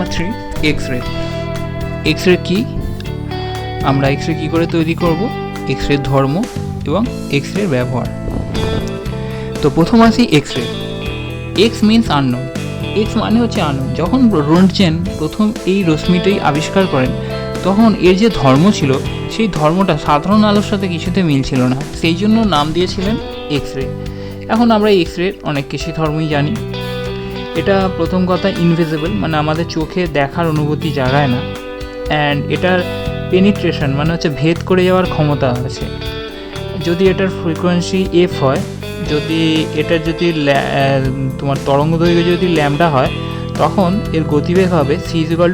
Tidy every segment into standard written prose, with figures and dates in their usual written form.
Number 3, X-ray. X-ray কি, আমরা X-ray কী করে তৈরি করব, এক্স-রে ধর্ম এবং এক্স-রে ব্যবহার। তো প্রথম আসি X-ray. X means unknown. X মানে হচ্ছে আননোন। যখন রোন্টজেন প্রথম এই রশ্মিটাই আবিষ্কার করেন, তখন এর যে ধর্ম ছিল সেই ধর্মটা সাধারণ আলোর সাথে কিছুতে মিলছিল না, সেই জন্য নাম দিয়েছিলেন এক্স-রে। এখন আমরা এক্স-রে অনেক কিছু ধর্মই জানি। এটা প্রথম কথা ইনভিজিবল, মানে আমাদের চোখে দেখার অনুভূতি জাগায় না। অ্যান্ড এটার পেনিট্রেশন মানে হচ্ছে ভেদ করে যাওয়ার ক্ষমতা আছে। যদি এটার ফ্রিকোয়েন্সি এফ হয়, যদি এটার যদি তোমার তরঙ্গ দৈর্ঘ্য যদি ল্যামডা হয়, তখন এর গতিবেগ হবে c=f/λ।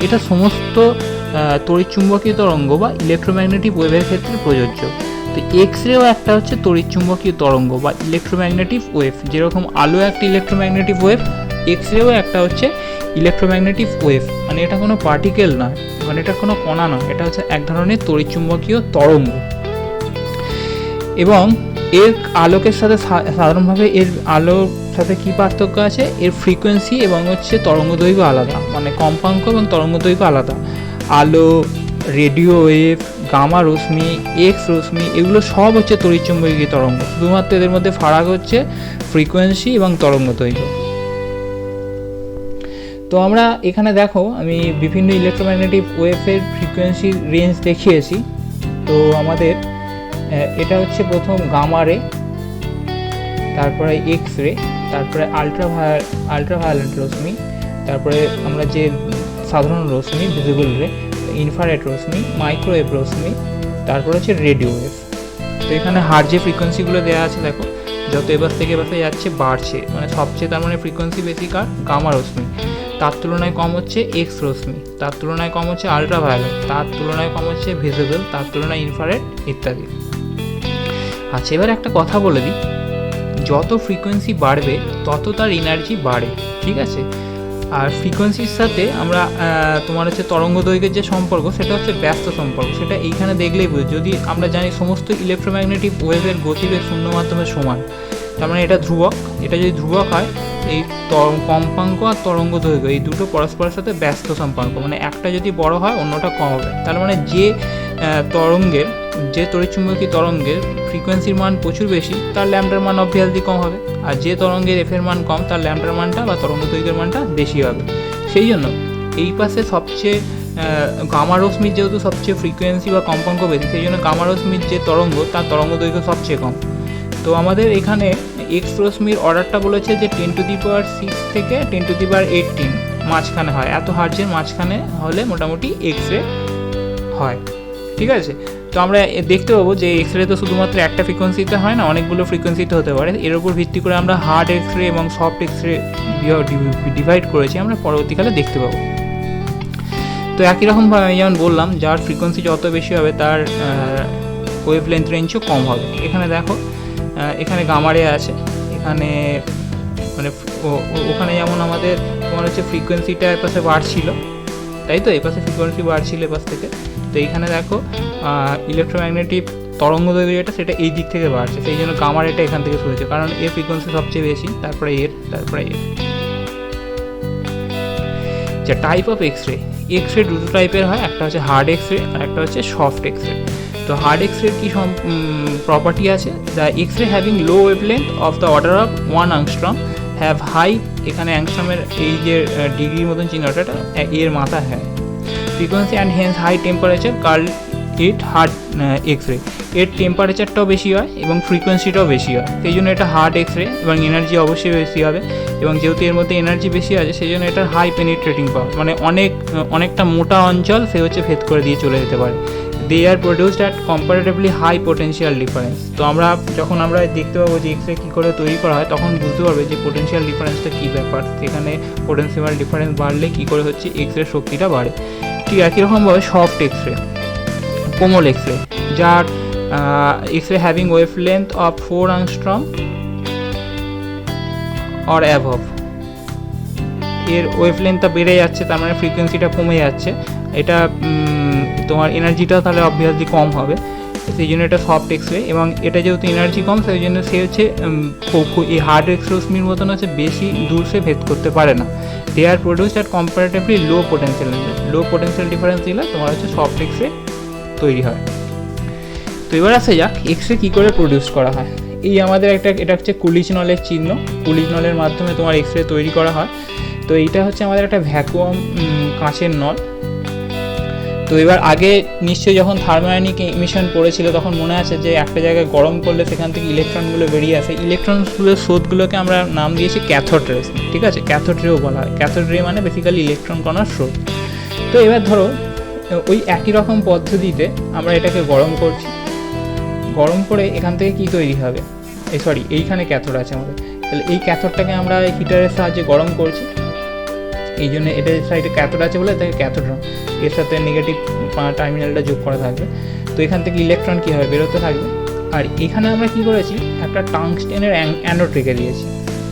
এটা সমস্ত তড়িৎচুম্বকীয় তরঙ্গ বা ইলেকট্রোম্যাগনেটিক ওয়েভের ক্ষেত্রে প্রযোজ্য। তো এক্স-রেও একটা হচ্ছে তড়িৎচুম্বকীয় তরঙ্গ বা ইলেকট্রোম্যাগনেটিক ওয়েভ। যেরকম আলো একটা ইলেকট্রোম্যাগনেটিক ওয়েভ, এক্স-রেও একটা হচ্ছে ইলেকট্রোম্যাগনেটিক ওয়েভ। মানে এটা কোনো পার্টিকেল নয়, মানে এটা কোনো কণা নয়, এটা হচ্ছে এক ধরনের তড়িৎচুম্বকীয় তরঙ্গ। এবং এর আলোকের সাথে সাধারণভাবে এর আলোর সাথে কী পার্থক্য আছে, এর ফ্রিকোয়েন্সি এবং হচ্ছে তরঙ্গ দৈর্ঘ্য আলাদা, মানে কম্পাঙ্ক এবং তরঙ্গ দৈর্ঘ্য আলাদা। আলো, রেডিও ওয়েভ, গামা রশ্মি, এক্স রশ্মি, এগুলো সব হচ্ছে তড়িৎচুম্বকীয় তরঙ্গ। শুধুমাত্র এদের মধ্যে ফারাক হচ্ছে ফ্রিকোয়েন্সি এবং তরঙ্গ দৈর্ঘ্য। তো আমরা এখানে দেখো, আমি বিভিন্ন ইলেকট্রোম্যাগনেটিক ওয়েভের ফ্রিকোয়েন্সি রেঞ্জ দেখিয়েছি। তো আমাদের এটা হচ্ছে প্রথম গামা রে, তারপরে এক্স রে, তারপরে আলট্রাভায়োলেট রশ্মি, তারপরে আমরা যে সাধারণ রশ্মি ভিজিবল রে, ইনফ্রারেড রশ্মি, মাইক্রোওয়েভ রশ্মি, তারপরে হচ্ছে রেডিও ওয়েভ। তো এখানে হার যে ফ্রিকোয়েন্সিগুলো দেওয়া আছে দেখো, যত এবার থেকে এবার যাচ্ছে বাড়ছে, মানে সবচেয়ে তার মানে ফ্রিকোয়েন্সি বেশি কার, গামা রশ্মি। তার তুলনায় কম হচ্ছে এক্স রশ্মি, তার তুলনায় কম হচ্ছে আলট্রাভায়োলেট, তার তুলনায় কম হচ্ছে ভিজিবল, তার তুলনায় ইনফ্রারেড ইত্যাদি। আচ্ছা, এবার একটা কথা বলে দিই, যত ফ্রিকোয়েন্সি বাড়বে তত তার এনার্জি বাড়ে, ঠিক আছে? আর ফ্রিকোয়েন্সির সাথে আমরা তোমার হচ্ছে তরঙ্গ দৈর্ঘ্যের যে সম্পর্ক, সেটা হচ্ছে ব্যস্ত সম্পর্ক। সেটা এইখানে দেখলেই বুঝি। যদি আমরা জানি সমস্ত ইলেকট্রোম্যাগনেটিক ওয়েভের গতিবেগ শূন্য মাধ্যমে সমান, তার মানে এটা ধ্রুবক। এটা যদি ধ্রুবক হয়, এই কম্পাঙ্ক আর তরঙ্গ দৈর্ঘ্য এই দুটো পরস্পরের সাথে ব্যস্ত সম্পর্ক, মানে একটা যদি বড় হয় অন্যটা কম হবে। তার মানে যে তরঙ্গের, যে তড়িৎচুম্বকীয় তরঙ্গের ফ্রিকোয়েন্সির মান প্রচুর বেশি, তার ল্যামডার মান অবভিয়াসলি কম হবে। আর যে তরঙ্গের এফের মান কম, তার ল্যামডার মানটা বা তরঙ্গ দৈর্ঘ্যের মানটা বেশি হবে। সেই জন্য এই পাশে সবচেয়ে গামা রশ্মির যেহেতু সবচেয়ে ফ্রিকোয়েন্সি বা কম্পাঙ্ক বেশি, সেই জন্য গামা রশ্মির যে তরঙ্গ, তার তরঙ্গ দৈর্ঘ্য সবচেয়ে কম। তো আমাদের এখানে এক্স রশ্মির অর্ডারটা বলেছে যে 10⁶ থেকে 10⁸ মাঝখানে হয়, এত হার্জের মাঝখানে হলে মোটামুটি এক্স-রে হয়, ঠিক আছে? তো আমরা দেখতে পাবো যে এক্স-রে তো শুধুমাত্র একটা ফ্রিকোয়েন্সিতে হয় না, অনেকগুলো ফ্রিকোয়েন্সিতে হতে পারে। এর উপর ভিত্তি করে আমরা হার্ড এক্স-রে এবং সফট এক্স-রে ডিভাইড করেছি, আমরা পরবর্তীকালে দেখতে পাবো। তো একই রকমভাবে আমি যেমন বললাম, যার ফ্রিকোয়েন্সি যত বেশি হবে তার ওয়েভ লেন্থ রেঞ্জও কম হবে। এখানে দেখো, এখানে গামারে আছে, এখানে মানে ওখানে যেমন আমাদের তোমার হচ্ছে ফ্রিকোয়েন্সিটা এর পাশে বাড়ছিল, তাই তো? এই পাশে ফ্রিকোয়েন্সি বাড়ছিল এ পাশ থেকে। তো এইখানে দেখো ইলেকট্রোম্যাগনেটিক তরঙ্গ দৈর্ঘ্য যেটা, সেটা এই দিক থেকে বাড়ছে, সেই জন্য গামা রেটা এখান থেকে শুরু হচ্ছে, কারণ এর ফ্রিকোয়েন্সি সবচেয়ে বেশি, তারপরে এর, তারপরে এর। যে টাইপ অফ এক্স-রে, এক্স-রে দুটো টাইপের হয়, একটা হচ্ছে হার্ড এক্স-রে আর একটা হচ্ছে সফট এক্স-রে। তো হার্ড এক্স-রের কী প্রপার্টি আছে, the X-ray having low wavelength of the order of 1 angstrom have high, এখানে অ্যাংস্ট্রমের এই যে ডিগ্রির মতন চিহ্নটা এর মাথা, হ্যাঁ, frequency and hence high temperature call it hard X-ray. এর টেম্পারেচারটাও বেশি হয় এবং ফ্রিকোয়েন্সিটাও বেশি হয়, সেই জন্য এটা হার্ড এক্স-রে। এবং এনার্জি অবশ্যই বেশি হবে, এবং যেহেতু এর মধ্যে এনার্জি বেশি আছে, সেই জন্য এটার হাই পেনিট্রেটিং পাওয়ার, মানে অনেকটা মোটা অঞ্চল সে হচ্ছে ভেদ করে দিয়ে চলে যেতে পারে। They are produced at comparatively high potential difference. তো আমরা যখন আমরা দেখতে পাবো যে এক্স-রে কী করে তৈরি করা হয়, তখন বুঝতে পারবে যে পোটেনশিয়াল ডিফারেন্সটা কী ব্যাপার, সেখানে পোটেনশিয়াল ডিফারেন্স বাড়লে কী করে হচ্ছে এক্স-রে শক্তিটা বাড়ে। ঠিক একই রকমভাবে সফট এক্স-রে, কোমল এক্স-রে, যার X-ray having wave length of 4 angstrom or above, এর ওয়েভ লেন্থটা বেড়ে যাচ্ছে, তার মানে ফ্রিকোয়েন্সিটা কমে যাচ্ছে, এটা তোমার এনার্জিটা তাহলে অবভিয়াসলি কম হবে। সেই জন্য এটা সফট এক্স রে, এবং এটা যেহেতু এনার্জি কম সেই জন্য সে হচ্ছে এই হার্ড এক্স রশ্মির মতন হচ্ছে বেশি দূর সে ভেদ করতে পারে না। They are produced at comparatively low potential difference দিলে তোমার হচ্ছে সফট এক্স রে তৈরি হয়। তো এবার আসা যাক এক্স রে কী করে প্রডিউস করা হয়। এই আমাদের এটা হচ্ছে কুলিজ নলের চিহ্ন, কুলিজ নলের মাধ্যমে তোমার এক্স রে তৈরি করা হয়। তো এইটা হচ্ছে আমাদের একটা ভ্যাকুয়াম কাঁচের নল। তো এবার আগে নিশ্চয়ই যখন থার্মোআয়নিক ইমিশন পড়েছিল তখন মনে আছে যে একটা জায়গায় গরম করলে সেখান থেকে ইলেকট্রনগুলো বেরিয়ে আসে। ইলেকট্রনগুলোর স্রোতগুলোকে আমরা নাম দিয়েছি ক্যাথোড রে, ঠিক আছে, ক্যাথোড রেও বলা হয়। ক্যাথোড রে মানে বেসিক্যালি ইলেকট্রন কণার স্রোত। তো এবার ধরো ওই একই রকম পদ্ধতিতে আমরা এটাকে গরম করছি, গরম করে এখান থেকে কি তৈরি হবে, এইখানে ক্যাথোড আছে আমাদের, তাহলে এই ক্যাথোডটাকে আমরা হিটারের সাহায্যে গরম করছি, এই জন্য এটার সাইডে ক্যাথোড আছে বলে তাকে ক্যাথোড, এর সাথে নেগেটিভ টার্মিনালটা যোগ করা থাকবে। তো এখান থেকে ইলেকট্রন কী হবে, বেরোতে থাকবে। আর এখানে আমরা কি করেছি, একটা টাংস্টেনের অ্যানোড রেখে দিয়েছি।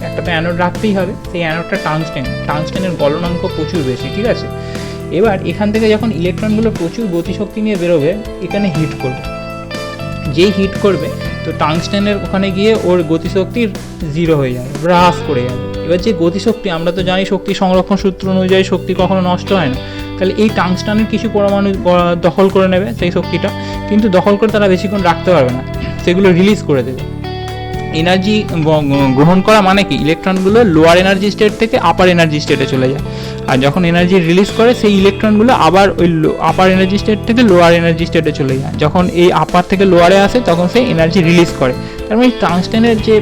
একটা তো অ্যানোড রাখতেই হবে, সেই অ্যানোডটা টাংস্টেনের গলনাঙ্ক প্রচুর বেশি, ঠিক আছে। এবার এখান থেকে যখন ইলেকট্রনগুলো প্রচুর গতিশক্তি নিয়ে বেরোবে, এখানে হিট করবে, যেই হিট করবে তো টাংস্টেনের ওখানে গিয়ে ওর গতিশক্তির জিরো হয়ে যাবে, হ্রাস করে যাবে। এবার যে গতিশক্তি, আমরা তো জানি শক্তি সংরক্ষণ সূত্র অনুযায়ী শক্তি কখনো নষ্ট হয় না, তাহলে এই টাংস্টেনের কিছু পরমাণু দখল করে নেবে সেই শক্তিটা, কিন্তু দখল করে তারা বেশিক্ষণ রাখতে পারবে না, সেগুলো রিলিজ করে দেবে। এনার্জি গ্রহণ করা মানে কি, ইলেকট্রনগুলো লোয়ার এনার্জি স্টেট থেকে আপার এনার্জি স্টেটে চলে যায়, আর যখন এনার্জি রিলিজ করে সেই ইলেকট্রনগুলো আবার ওই আপার এনার্জি স্টেট থেকে লোয়ার এনার্জি স্টেটে চলে যায়। যখন এই আপার থেকে লোয়ারে আসে তখন সে এনার্জি রিলিজ করে। তার মানে টাংস্টেনের যে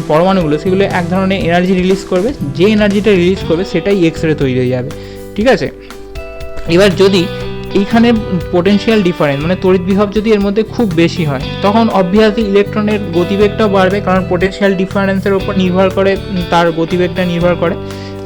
পরমাণুগুলো সেগুলো এক ধরনের এনার্জি রিলিজ করবে, যে এনার্জিটা রিলিজ করবে সেটাই এক্স রে তৈরি হয়ে যাবে, ঠিক আছে। এবার যদি এইখানে পোটেনশিয়াল ডিফারেন্স মানে তড়িৎ বিভব যদি এর মধ্যে খুব বেশি হয়, তখন অবভিয়াসলি ইলেকট্রনের গতিবেগটাও বাড়বে, কারণ পোটেনশিয়াল ডিফারেন্সের উপর নির্ভর করে তার গতিবেগটা নির্ভর করে।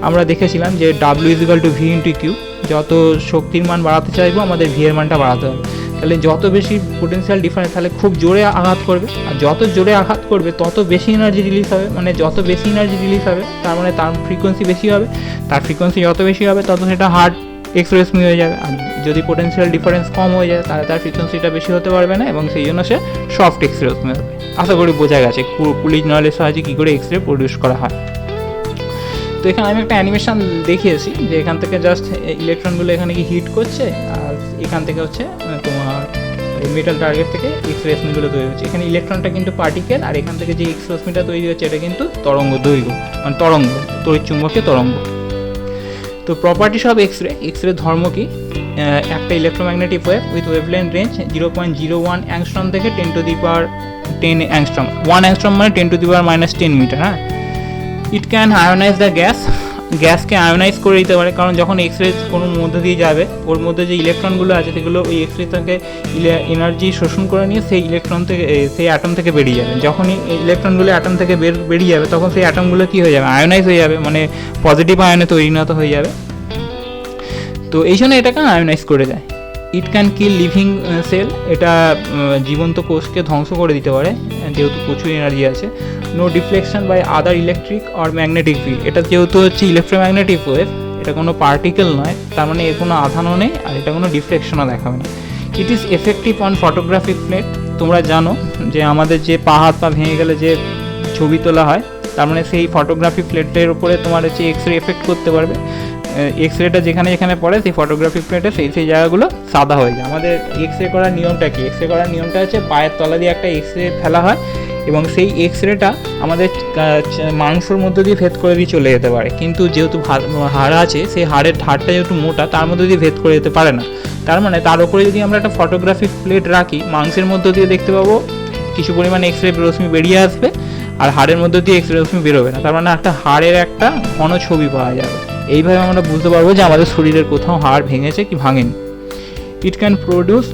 আমরা দেখেছিলাম যে W=V/Q, যত শক্তির মান বাড়াতে চাইবো আমাদের ভি এর মানটা বাড়াতে হবে। তাহলে যত বেশি পোটেনশিয়াল ডিফারেন্স তাহলে খুব জোরে আঘাত করবে, আর যত জোরে আঘাত করবে তত বেশি এনার্জি রিলিজ হবে, মানে যত বেশি এনার্জি রিলিজ হবে তার মানে তার ফ্রিকোয়েন্সি বেশি হবে, তার ফ্রিকোয়েন্সি যত বেশি হবে তত সেটা হার্ড এক্স রশ্মি হয়ে যাবে। আর যদি পোটেনশিয়াল ডিফারেন্স কম হয়ে যায় তাহলে তার ফ্রিকোয়েন্সিটা বেশি হতে পারবে না, এবং সেই জন্য সে সফট এক্স রশ্মি হবে। আশা করি বোঝা গেছে কুলিজ নলের সাহায্যে কী করে এক্স রে প্রডিউস করা হয়। তো এখানে আমি একটা অ্যানিমেশন দেখিয়েছি যে এখান থেকে জাস্ট ইলেকট্রনগুলো এখানে কি হিট করছে, আর এখান থেকে হচ্ছে তোমার মেটাল টার্গেট থেকে এক্স রশ্মিগুলো তৈরি হচ্ছে। এখানে ইলেকট্রনটা কিন্তু পার্টিকেল, আর এখান থেকে যে এক্স রশ্মিটা তৈরি হচ্ছে এটা কিন্তু তরঙ্গ দৈর্ঘ্য, মানে তরঙ্গ, তড়িৎচুম্বকীয় তরঙ্গ। তো প্রপার্টিস অফ এক্স রে ধর্ম কি, একটা electromagnetic wave with wavelength range 0.01 angstrom থেকে 10 অ্যাংস্ট্রম, 1 অ্যাংস্ট্রম মানে 10⁻⁻10 মিটার। হ্যাঁ, ইট ক্যান আয়োনাইজ দ্য গ্যাসকে আয়োনাইজ করে দিতে পারে, কারণ যখন এক্স রে কোনো মধ্যে দিয়ে যাবে ওর মধ্যে যে ইলেকট্রনগুলো আছে সেগুলো ওই এক্স রে থেকে এনার্জি শোষণ করে নিয়ে সেই ইলেকট্রন থেকে সেই অ্যাটম থেকে বেরিয়ে যাবে। যখনই ইলেকট্রনগুলো অ্যাটম থেকে বেরিয়ে যাবে তখন সেই অ্যাটমগুলো কী হয়ে যাবে, আয়োনাইজ হয়ে যাবে, মানে পজিটিভ আয়নে পরিণত হয়ে যাবে। তো এই জন্য এটাকে আয়োনাইজ করে দেয়। It can kill living sell, এটা জীবন্ত কোষকে ধ্বংস করে দিতে পারে যেহেতু প্রচুর এনার্জি আছে। No deflection by other electric or magnetic field, এটা যেহেতু হচ্ছে ইলেকট্রোম্যাগনেটিক ওয়েভ, এটা কোনো পার্টিকেল নয়, তার মানে এর কোনো আধানও নেই, আর এটা কোনো ডিফ্লেকশনও দেখাবে না। It is effective on photographic plate, তোমরা জানো যে আমাদের যে পা হাত পা ভেঙে গেলে যে ছবি তোলা হয়, তার মানে সেই ফটোগ্রাফিক প্লেটের উপরে তোমার হচ্ছে এক্স রে এফেক্ট করতে পারবে। এক্স রেটা যেখানে পড়ে সেই ফটোগ্রাফিক প্লেটে সেই জায়গাগুলো সাদা হয়ে যায়। আমাদের এক্স রে করার নিয়মটা কি, এক্স রে করার নিয়মটা হচ্ছে পায়ের তলা দিয়ে একটা এক্স রে ফেলা হয়, এবং সেই এক্স রেটা আমাদের মাংসর মধ্যে দিয়ে ভেদ করে দিয়ে চলে যেতে পারে, কিন্তু যেহেতু হাড় আছে সেই হাড়টা যেহেতু মোটা তার মধ্যে দিয়ে ভেদ করে যেতে পারে না। তার মানে তার উপরে যদি আমরা একটা ফটোগ্রাফিক প্লেট রাখি, মাংসের মধ্যে দিয়ে দেখতে পাবো কিছু পরিমাণে এক্স রে রশ্মি বেরিয়ে আসবে, আর হাড়ের মধ্যে দিয়ে এক্স রে রশ্মি বেরোবে না। তার মানে একটা হাড়ের একটা ঘন ছবি পাওয়া যাবে। এইভাবে আমরা বুঝতে পারবো যে আমাদের শরীরের কোথাও হাড় ভেঙেছে কি ভাঙেনি। ইট ক্যান প্রডিউস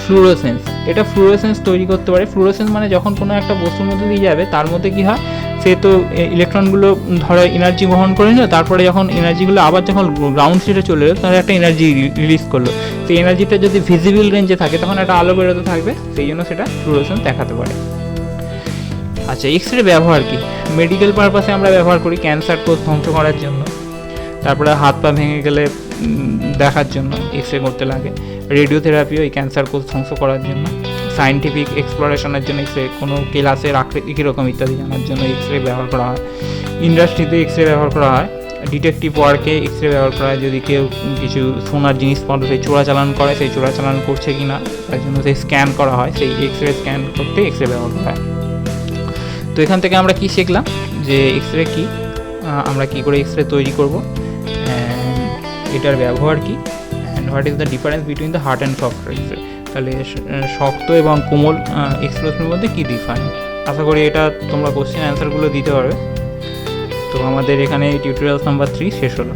ফ্লুরোসেন্স, এটা ফ্লুরোসেন্স তৈরি করতে পারে। ফ্লুরোসেন্স মানে যখন কোনো একটা বস্তুর মধ্যে দিয়ে যাবে তার মধ্যে কী হয়, সে তো ইলেকট্রনগুলো ধরো এনার্জি গ্রহণ করে নিল, তারপরে যখন এনার্জিগুলো আবার যখন গ্রাউন্ড স্টেটে চলে এলো তাহলে একটা এনার্জি রিলিজ করলো। সেই এনার্জিটা যদি ভিজিবল রেঞ্জে থাকে তখন একটা আলো বেরোতে থাকবে, সেই জন্য সেটা ফ্লুরোসেন্স দেখাতে পারে। আচ্ছা, এক্স রে ব্যবহার কি, মেডিকেল পারপাসে আমরা ব্যবহার করি ক্যান্সার কোষ ধ্বংস করার জন্য, তারপরে হাত পা ভেঙে গেলে দেখার জন্য এক্স রে করতে লাগে। রেডিওথেরাপিও এই ক্যান্সার কোষ ধ্বংস করার জন্য। সায়েন্টিফিক এক্সপ্লোরেশনের জন্য এক্স রে, কোনো ক্লাসের আকৃতি কীরকম ইত্যাদি জানার জন্য এক্স রে ব্যবহার করা হয়, ইন্ডাস্ট্রিতে এক্স রে ব্যবহার করা হয়, ডিটেকটিভ ওয়ার্কে এক্স রে ব্যবহার করা হয়, যদি কেউ কিছু সোনার জিনিসপত্র সেই চোরাচালান করে, সেই চোরাচালান করছে কি না তার জন্য সেই স্ক্যান করা হয়, সেই এক্স রে স্ক্যান করতে এক্স রে ব্যবহার করা হয়। তো এখান থেকে আমরা কি শিখলাম যে এক্স রে কী, আমরা কী করে এক্স রে তৈরি করব, এটার ব্যবহার কী, and what is the difference between the hard and soft X ray. তাহলে শক্ত এবং কোমল এক্সপ্লোশনের মধ্যে কী ডিফারেন্স। আশা করি এটা তোমরা কোশ্চেন অ্যান্সারগুলো দিতে পারবে। তো আমাদের এখানে টিউটোরিয়াল নাম্বার 3 শেষ হলো।